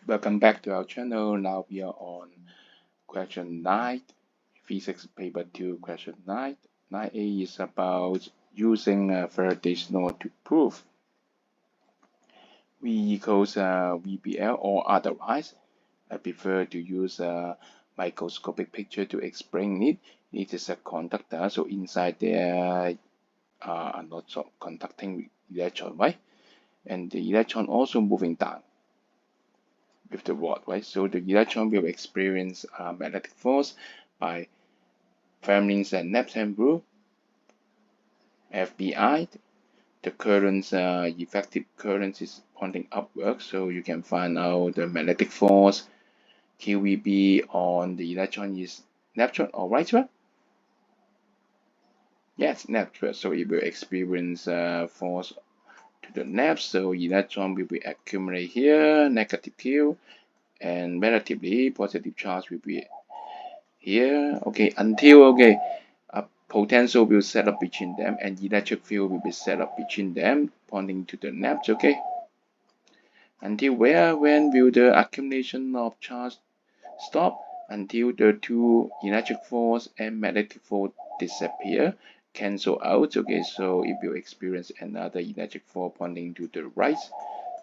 Welcome back to our channel. Now we are on question 9, Physics Paper 2, question 9. 9a is about using Faraday's law to prove V equals VBL or otherwise. I prefer to use a microscopic picture to explain it. It is a conductor, so inside there are lots of conducting electron, right? And the electron also moving down with the rod, right? So the electron will experience magnetic force by Fermi's Neptune rule, FBI. The current's effective current is pointing upward, so you can find out the magnetic force QVB on the electron is Neptune, all right, right? Yes, Neptune. So it will experience force to the left, so electron will be accumulate here, negative Q, and relatively positive charge will be here. Okay, until a potential will set up between them and electric field will be set up between them, pointing to the left. Okay, until when will the accumulation of charge stop? Until the two electric force and magnetic force disappear, cancel out. Okay, so it will experience another electric force pointing to the right.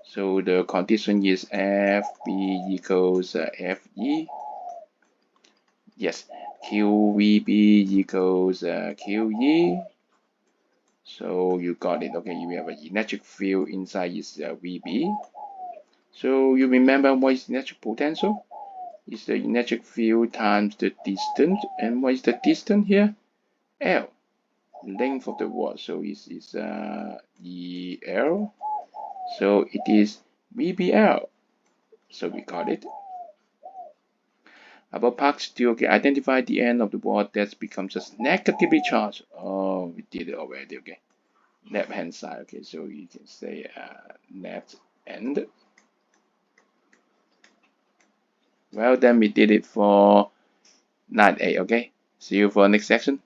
So the condition is FB equals FE. Yes, QVB equals QE. So you got it. Okay, you have an electric field inside is VB. So you remember what is electric potential? It's the electric field times the distance. And what is the distance here? L, length of the rod. So it is EL. So it is VBL. So we got it. About part 2, okay, identify the end of the rod that becomes just negatively charged. Oh, we did it already, okay. Left hand side, okay, so you can say left end. Well, then we did it for 9A, okay. See you for next section.